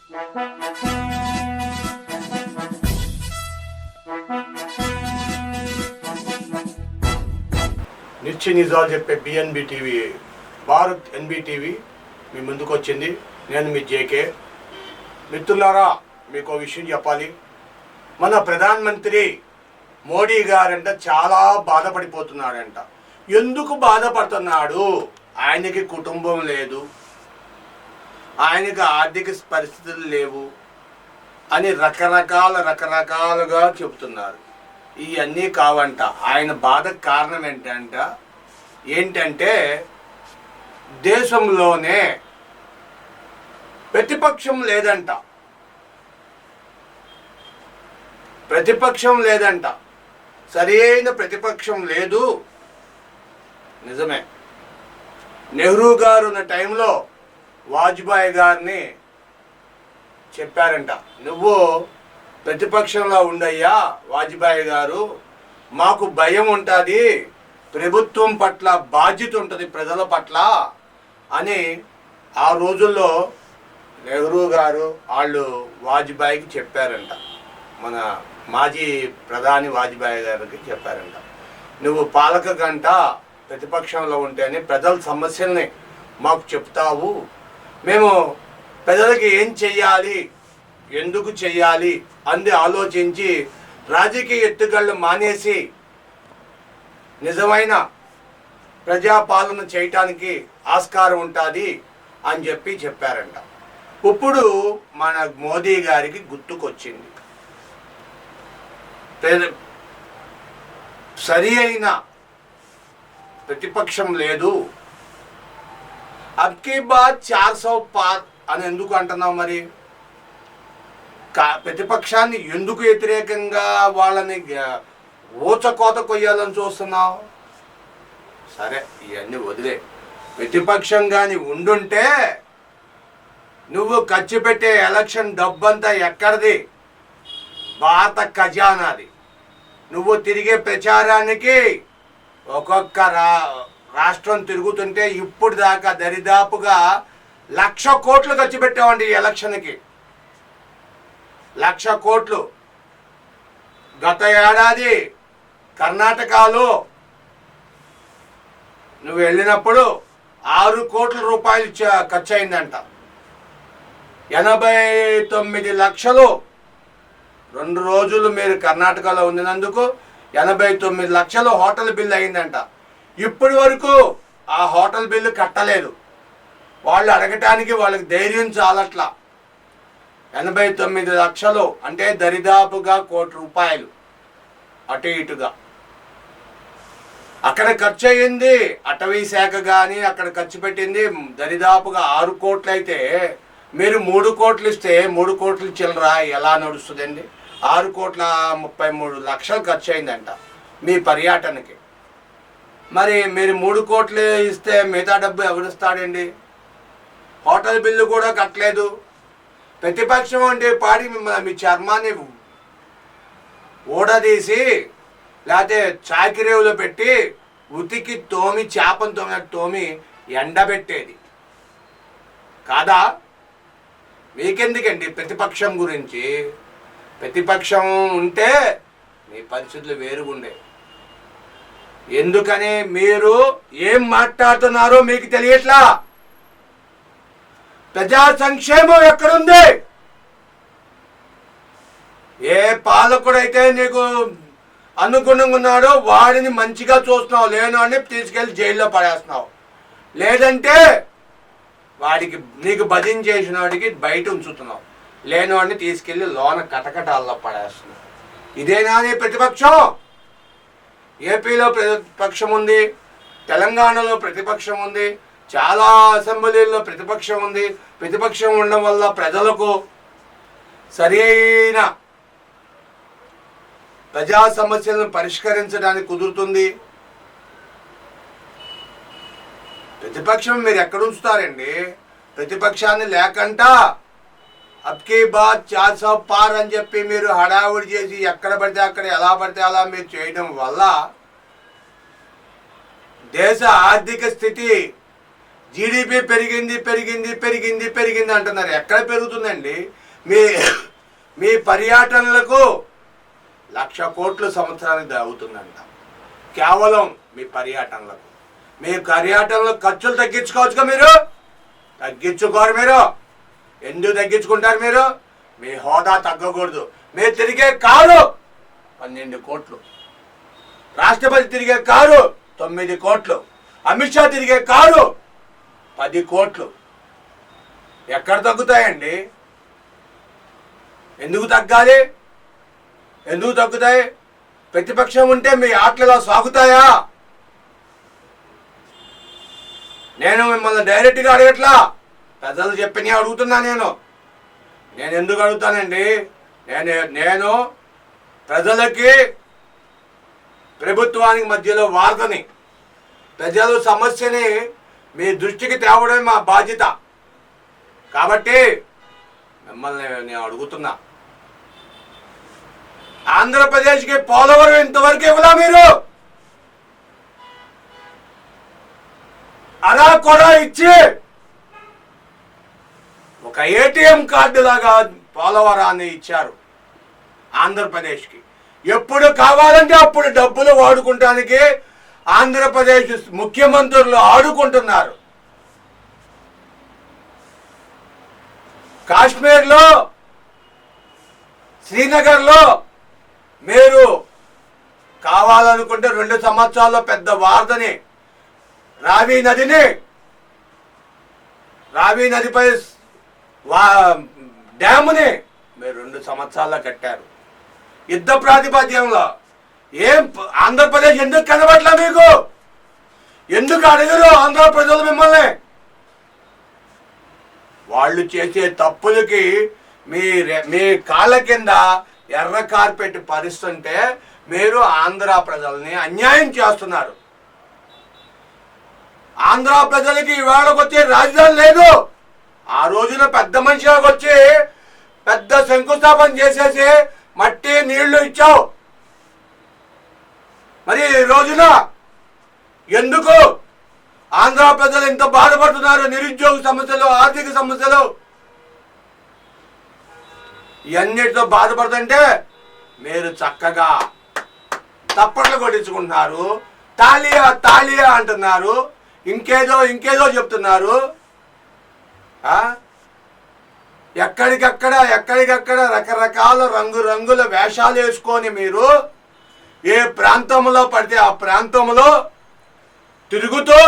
నిత్య నిజాలు చెప్పే బిఎన్బి టీవీ, భారత్ ఎన్బిటీవీ మీ ముందుకు వచ్చింది. నేను మీ జేకే. మిత్రులారా, మీకు విషయం చెప్పాలి. మన ప్రధానమంత్రి మోడీ గారంట చాలా బాధపడిపోతున్నాడంట. ఎందుకు బాధపడుతున్నాడు? ఆయనకి కుటుంబం లేదు, ఆయనకి ఆర్థిక పరిస్థితులు లేవు అని రకరకాలుగా చెబుతున్నారు. ఇవన్నీ కావంట. ఆయన బాధకు కారణం ఏంటంటే దేశంలోనే ప్రతిపక్షం లేదంట. సరైన ప్రతిపక్షం లేదు. నిజమే. నెహ్రూ గారు ఉన్న టైంలో వాజ్పేయి గారిని చెప్పారంట, నువ్వు ప్రతిపక్షంలో ఉండయ్యా వాజ్పేయి గారు, మాకు భయం ఉంటుంది, ప్రభుత్వం పట్ల బాధ్యత ఉంటుంది ప్రజల పట్ల అని ఆ రోజుల్లో నెహ్రూ గారు వాళ్ళు వాజ్పేయికి చెప్పారంట. మన మాజీ ప్రధాని వాజ్పేయి గారికి చెప్పారంట, నువ్వు పాలక గంట ప్రతిపక్షంలో ఉంటేనే ప్రజల సమస్యల్ని మాకు చెప్తావు, మేము ప్రజలకి ఏం చెయ్యాలి, ఎందుకు చెయ్యాలి అని ఆలోచించి రాజకీయ ఎత్తుగళ్ళు మానేసి నిజమైన ప్రజాపాలన చేయటానికి ఆస్కారం ఉంటుంది అని చెప్పారంట. ఇప్పుడు మన మోదీ గారికి గుర్తుకొచ్చింది, సరి అయిన ప్రతిపక్షం లేదు. అబ్కీ బాద్ 400 పార్ అని ఎందుకు అంటున్నావు? మరి ప్రతిపక్షాన్ని ఎందుకు వ్యతిరేకంగా వాళ్ళని ఊచకోత కొయ్యాలని చూస్తున్నావు? సరే, ఇవన్నీ వదిలే. ప్రతిపక్షం కానీ ఉండుంటే నువ్వు ఖర్చు పెట్టే ఎలక్షన్ డబ్బంతా ఎక్కడిది? భారత ఖజానాది. నువ్వు తిరిగే ప్రచారానికి ఒక్కొక్క రాష్ట్రం తిరుగుతుంటే ఇప్పుడు దాకా దరిదాపుగా 1,00,000 కోట్లు ఖర్చు పెట్టావండి ఈ ఎలక్షన్కి. 1,00,000 కోట్లు. గత ఏడాది కర్ణాటకలో నువ్వు వెళ్ళినప్పుడు 6 కోట్ల రూపాయలు ఖర్చు అయిందంట. 89 లక్షలు 2 రోజులు మీరు కర్ణాటకలో ఉండినందుకు 89 లక్షలు హోటల్ బిల్లు అయిందంట. ఇప్పటి వరకు ఆ హోటల్ బిల్లు కట్టలేదు. వాళ్ళు అడగటానికి వాళ్ళకి ధైర్యం చాలట్లా. 89 లక్షలు అంటే దరిదాపుగా 1 కోటి రూపాయలు అటు ఇటుగా అక్కడ ఖర్చు అయ్యింది. అటవీ శాఖ కానీ అక్కడ ఖర్చు పెట్టింది దరిదాపుగా 6 కోట్లు. అయితే మీరు 3 కోట్లు ఇస్తే 3 కోట్లు చిల్లర ఎలా నడుస్తుందండి? 6,33,00,000 ఖర్చు అయిందంట మీ పర్యటనకి. మరి మీరు 3 కోట్లు ఇస్తే మిగతా డబ్బు ఎవరిస్తాడండి? హోటల్ బిల్లు కూడా కట్టలేదు. ప్రతిపక్షం అంటే పాడి మీ చర్మాన్ని ఊడదీసి లేకపోతే చాకిరేవులో పెట్టి ఉతికి తోమి చేపను తోమి ఎండబెట్టేది కాదా? మీకెందుకండి ప్రతిపక్షం గురించి? ప్రతిపక్షం ఉంటే మీ పరిస్థితులు వేరుగుండే. ఎందుకని మీరు ఏం మాట్లాడుతున్నారో మీకు తెలియట్లా. ప్రజా సంక్షేమం ఎక్కడుంది? ఏ పాలకుడైతే నీకు అనుగుణంగా ఉన్నాడో వాడిని మంచిగా చూస్తున్నావు, లేను అని తీసుకెళ్ళి జైల్లో పడేస్తున్నావు. లేదంటే వాడికి నీకు భజన చేసిన వాడికి బయట ఉంచుతున్నావు, లేను అని తీసుకెళ్ళి లోన కటకటాల్లో పడేస్తున్నావు. ఇదేనా నీ ప్రతిపక్షం? ఏపీలో ప్రతిపక్షం ఉంది, తెలంగాణలో ప్రతిపక్షం ఉంది, చాలా అసెంబ్లీల్లో ప్రతిపక్షం ఉంది. ప్రతిపక్షం ఉండడం వల్ల ప్రజలకు సరైన ప్రజా సమస్యలను పరిష్కరించడానికి కుదురుతుంది. ప్రతిపక్షం మీరు ఎక్కడ ఉంచుతారండి? ప్రతిపక్షాన్ని లేకంట అబ్కీ బాద్ 400 పార్ అని చెప్పి మీరు హడావుడి చేసి ఎక్కడ పడితే అక్కడ ఎలా పడితే అలా మీరు చేయడం వల్ల దేశ ఆర్థిక స్థితి జీడిపి పెరిగింది అంటున్నారు. ఎక్కడ పెరుగుతుందండి? మీ మీ పర్యటనలకు 1,00,000 కోట్లు సంవత్సరానికి అవుతుందంట. కేవలం మీ పర్యటనలకు. మీ పర్యటనలో ఖర్చులు తగ్గించుకోవచ్చుగా మీరు? తగ్గించుకోరు మీరు. ఎందుకు తగ్గించుకుంటారు మీరు? మీ హోదా తగ్గకూడదు. మీరు తిరిగే కారు 12 కోట్లు, రాష్ట్రపతి తిరిగే కారు 9 కోట్లు, అమిత్ షా తిరిగే కారు 10 కోట్లు. ఎక్కడ తగ్గుతాయండి? ఎందుకు తగ్గాలి? ఎందుకు తగ్గుతాయి? ప్రతిపక్షం ఉంటే మీ ఆటలు సాగుతాయా? నేను మిమ్మల్ని డైరెక్ట్గా అడగట్లా, ప్రజలు చెప్పినవి అడుగుతున్నా. నేను ఎందుకు అడుగుతానండి? నేను ప్రజలకి ప్రభుత్వానికి మధ్యలో వార్తని, ప్రజల సమస్యని మీ దృష్టికి తేవడమే మా బాధ్యత. కాబట్టి మిమ్మల్ని నేను అడుగుతున్నా, ఆంధ్రప్రదేశ్కి పోలవరం ఇంతవరకు ఇవ్వలా మీరు? అలా కూడా ఇచ్చి ఒక ఏటీఎం కార్డు లాగా పోలవరాన్ని ఇచ్చారు ఆంధ్రప్రదేశ్కి. ఎప్పుడు కావాలంటే అప్పుడు డబ్బులు వాడుకుంటానికి ఆంధ్రప్రదేశ్ ముఖ్యమంత్రులు ఆడుకుంటున్నారు. కాశ్మీర్లో, శ్రీనగర్లో మీరు కావాలనుకుంటే 2 సంవత్సరాల్లో పెద్ద వారదని రావి నదిపై డ్యాముని మీరు 2 సంవత్సరాల్లో కట్టారు యుద్ధ ప్రాతిపద్యంలో. ఏం ఆంధ్రప్రదేశ్ ఎందుకు కనబట్లా మీకు? ఎందుకు అడగరు ఆంధ్ర ప్రజలు మిమ్మల్ని? వాళ్ళు చేసే తప్పులకి మీ కాళ్ళ కింద ఎర్ర కార్పెట్ పరిస్తుంటే మీరు ఆంధ్ర ప్రజల్ని అన్యాయం చేస్తున్నారు. ఆంధ్ర ప్రజలకి ఇవాళకు వచ్చే రాజధాని లేదు. ఆ రోజున పెద్ద మనిషికి వచ్చి పెద్ద శంకుస్థాపన చేసేసి మట్టి నీళ్లు ఇచ్చావు. మరి ఈ రోజున ఎందుకు ఆంధ్ర ప్రజలు ఇంత బాధపడుతున్నారు? నిరుద్యోగ సమస్యలు, ఆర్థిక సమస్యలు, ఇవన్నిటితో బాధపడుతుంటే మీరు చక్కగా తప్పట్లు కొట్టించుకుంటున్నారు, తాళియా తాళియా అంటున్నారు, ఇంకేదో చెప్తున్నారు. ఎక్కడికక్కడ రకరకాల రంగుల వేషాలు వేసుకొని మీరు ఏ ప్రాంతంలో పడితే ఆ ప్రాంతంలో తిరుగుతూ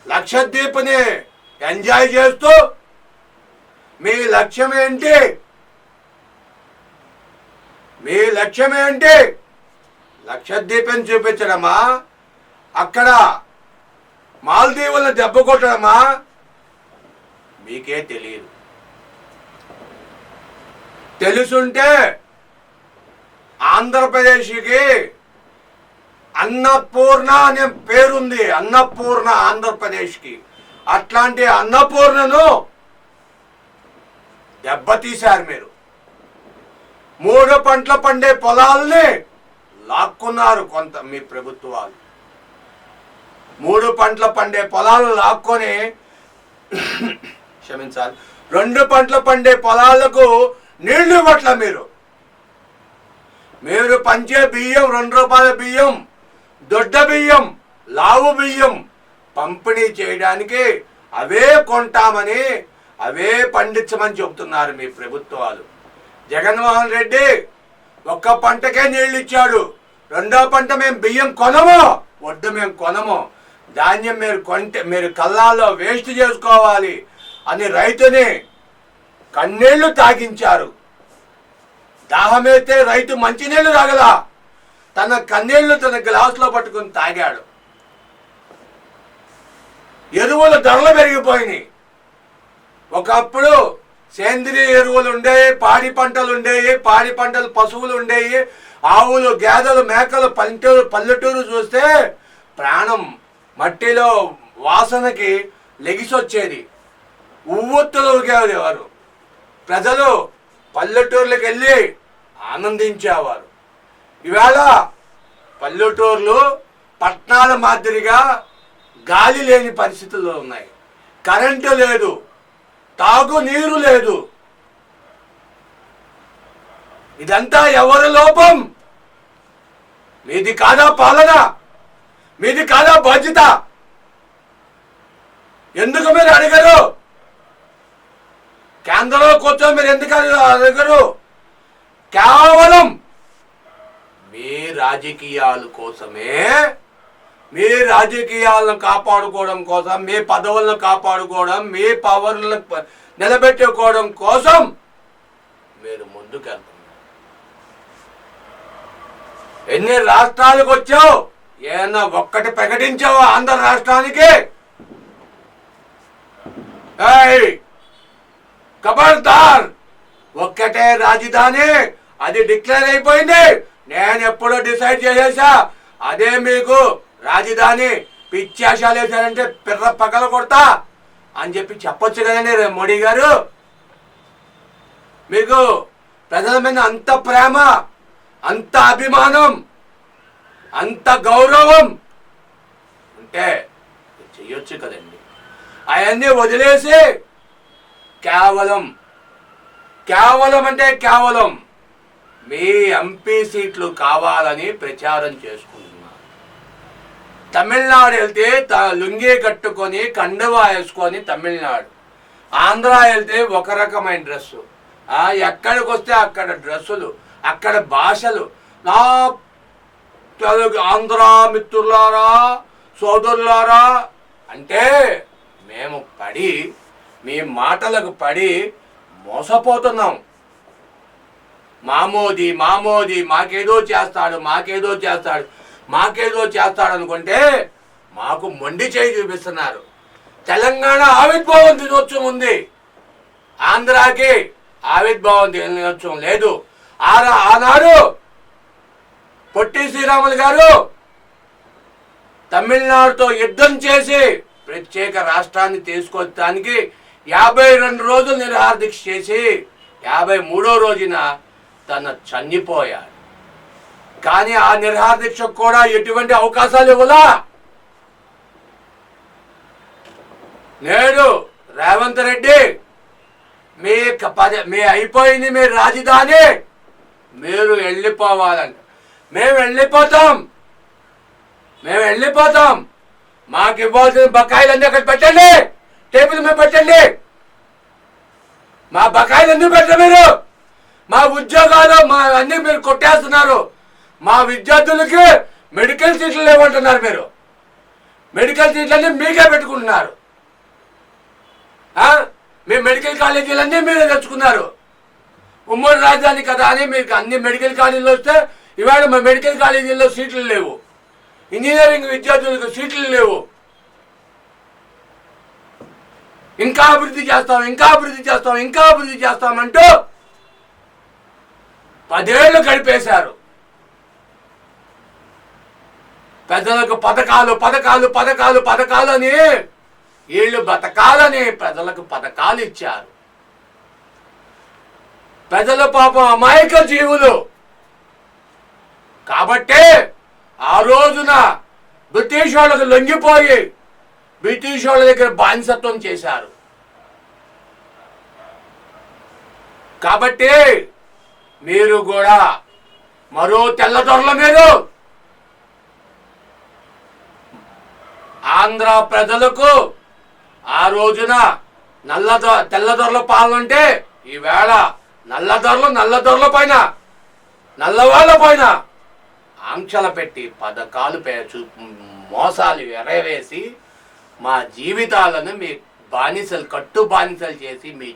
లక్షద్వీప్ని ఎంజాయ్ చేస్తూ మీ లక్ష్యం ఏంటి? లక్షద్వీపం చూపించడమా? అక్కడ మాల్దీవులను దెబ్బ కొట్టడమా? మీకే తెలియదు. తెలుసుంటే ఆంధ్రప్రదేశ్కి అన్నపూర్ణ అనే పేరుంది. అన్నపూర్ణ ఆంధ్రప్రదేశ్కి. అట్లాంటి అన్నపూర్ణను దెబ్బతీశారు మీరు. 3 పంటలు పండే పొలాల్ని లాక్కున్నారు కొంత మీ ప్రభుత్వాలు. 3 పంటలు పండే పొలాలు లాక్కొని క్షమించాలి, 2 పంటలు పండే పొలాలకు నీళ్లు ఇవ్వట్ల మీరు పంచే బియ్యం, 2 రూపాయల బియ్యం, దొడ్డ బియ్యం, లావు బియ్యం పంపిణీ చేయడానికి అవే కొంటామని, అవే పండించమని చెబుతున్నారు మీ ప్రభుత్వాలు. జగన్మోహన్ రెడ్డి 1 పంటకే నీళ్లు ఇచ్చాడు. 2వ పంట మేము బియ్యం కొనము, వడ్డు మేము కొనము, ధాన్యం మీరు కల్లాల్లో వేస్ట్ చేసుకోవాలి అని రైతుని కన్నీళ్లు తాగించారు. దాహమైతే రైతు మంచినీళ్లు తాగలా, తన కన్నీళ్లు తన గ్లాసులో పట్టుకుని తాగాడు. ఎరువుల ధరలు పెరిగిపోయినాయి. ఒకప్పుడు సేంద్రియ ఎరువులు ఉండేవి, పాడి పంటలు ఉండేవి, పాడి పంటలు పశువులు ఉండేవి, ఆవులు, గేదెలు, మేకలు. పల్లెటూరు చూస్తే ప్రాణం మట్టిలో వాసనకి లెగిసొచ్చేది, ఉవ్వొత్తులు ఊగేవారు. ప్రజలు పల్లెటూర్లకు వెళ్ళి ఆనందించేవారు. ఇవాళ పల్లెటూర్లు పట్టణాల మాదిరిగా గాలి లేని పరిస్థితుల్లో ఉన్నాయి. కరెంటు లేదు, తాగు నీరు లేదు. ఇదంతా ఎవరి లోపం? మీది కాదా పాలన? మీది కాదా బాధ్యత? ఎందుకు మీరు అడగరు? కేంద్రంలో కూర్చొని మీరు ఎందుకు అడగరు? కేవలం మీ రాజకీయాల కోసమే, మీ రాజకీయాలను కాపాడుకోవడం కోసం, మీ పదవులను కాపాడుకోవడం, మీ పవర్లను నిలబెట్టుకోవడం కోసం మీరు ముందుకెళ్తున్నారు. ఎన్ని రాష్ట్రాలకు వచ్చావు? ఏమన్నా ఒక్కటి ప్రకటించావు ఆంధ్ర రాష్ట్రానికి? ఖబర్దార్, ఒక్కటే రాజధాని, అది డిక్లేర్ అయిపోయింది. నేను ఎప్పుడో డిసైడ్ చేసేసా, అదే మీకు రాజధాని. పిచ్చాశాలు వేసారంటే పిర్ర పగల కొడతా అని చెప్పొచ్చు కదండి మోడీ గారు. మీకు ప్రజల మీద అంత ప్రేమ, అంత అభిమానం, అంత గౌరవం ఉంటే చెయ్యొచ్చు కదండి. అవన్నీ వదిలేసి కేవలం అంటే కేవలం మీ ఎంపీ సీట్లు కావాలని ప్రచారం చేసుకుంటున్నారు. తమిళనాడు వెళ్తే లుంగీ కట్టుకొని కండువా వేసుకొని తమిళనాడు, ఆంధ్ర వెళ్తే ఒక రకమైన డ్రెస్సు, ఎక్కడికి వస్తే అక్కడ డ్రెస్సులు, అక్కడ భాషలు. నా తెలుగు ఆంధ్ర మిత్రులారా, సోదరులారా అంటే మేము మీ మాటలకు పడి మోసపోతున్నాం. మామోదీ మాకేదో చేస్తాడు అనుకుంటే మాకు మొండి చేయి చూపిస్తున్నారు. తెలంగాణ ఆవిర్భావం దినోత్సవం ఉంది, ఆంధ్రాకి ఆవిర్భావం దినోత్సవం లేదు. ఆనాడు పొట్టి శ్రీరాములు గారు తమిళనాడుతో యుద్ధం చేసి ప్రత్యేక రాష్ట్రాన్ని తీసుకొచ్చడానికి 52 రోజులు నిరాహార దీక్ష చేసి 53వ రోజున తన చనిపోయాడు. కానీ ఆ నిరాహార దీక్షకు కూడా ఎటువంటి అవకాశాలు ఇవ్వలా. నేడు రేవంత్ రెడ్డి మీ అయిపోయింది మీ రాజధాని, మీరు వెళ్ళిపోవాలంట. మేము వెళ్ళిపోతాం. మాకు ఇవ్వాల్సిన బకాయిలన్నీ అక్కడ పెట్టండి, టేబుల్ మీద పెట్టండి. మా బకాయిలు ఎందుకు పెట్టరు మీరు? మా ఉద్యోగాలు అన్నీ మీరు కొట్టేస్తున్నారు. మా విద్యార్థులకి మెడికల్ సీట్లు లేవంటున్నారు. మీరు మెడికల్ సీట్లన్నీ మీకే పెట్టుకుంటున్నారు. మీ మెడికల్ కాలేజీలన్నీ మీరే తెచ్చుకున్నారు. ఉమ్మడి రాజధాని కదా అని మీకు అన్ని మెడికల్ కాలేజీలు వస్తే ఇవాళ మా మెడికల్ కాలేజీల్లో సీట్లు లేవు, ఇంజనీరింగ్ విద్యార్థులకు సీట్లు లేవు. ఇంకా అభివృద్ధి చేస్తామంటూ 10 ఏళ్ళు గడిపేశారు. ప్రజలకు పథకాలు అని వీళ్ళు బతకాలని ప్రజలకు పథకాలు ఇచ్చారు. ప్రజల పాపం అమాయక జీవులు కాబట్టే ఆ రోజున బ్రిటిష్ వాళ్ళకు లొంగిపోయి బ్రిటిష్ వాళ్ళ దగ్గర బానిసత్వం చేశారు. కాబట్టి మీరు కూడా మరో తెల్లదొరల మీరు ఆంధ్ర ప్రజలకు ఆ రోజున తెల్లదొరల పాలన అంటే ఈవేళ నల్లదొరల పైన, నల్లవాళ్ళ పైన ఆంక్షలు పెట్టి పథకాలు మోసాలు ఎరవేసి మా జీవితాలను మీ కట్టు బానిసలు చేసి మీ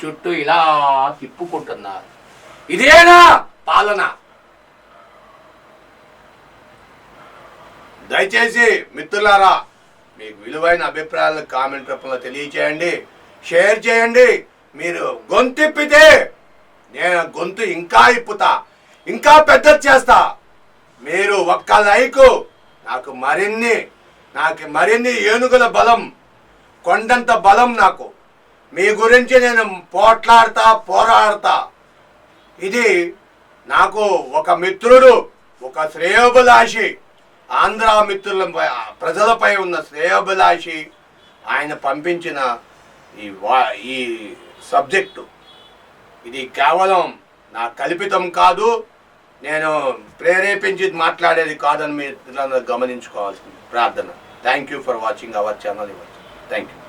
చుట్టూ ఇలా తిప్పుకుంటున్నారు. ఇదేనా పాలన? దయచేసి మిత్రులారా, మీకు విలువైన అభిప్రాయాలను కామెంట్ రూపంలో తెలియచేయండి, షేర్ చేయండి. మీరు గొంతిప్పితే నేను గొంతు ఇంకా ఇప్పుతా, ఇంకా పెద్ద చేస్తా. మీరు ఒక్క లైకు నాకు మరిన్ని ఏనుగుల బలం, కొండంత బలం. నాకు మీ గురించి నేను పోరాడతా. ఇది నాకు ఒక మిత్రుడు, ఒక శ్రేయోభిలాషి, ఆంధ్ర మిత్రుల ప్రజలపై ఉన్న శ్రేయోభిలాషి ఆయన పంపించిన ఈ సబ్జెక్టు ఇది కేవలం నా కల్పితం కాదు, నేను ప్రేరేపించి మాట్లాడేది కాదని మీరు గమనించుకోవాల్సింది. ప్రార్థన. Thank you for watching our channel. Thank you.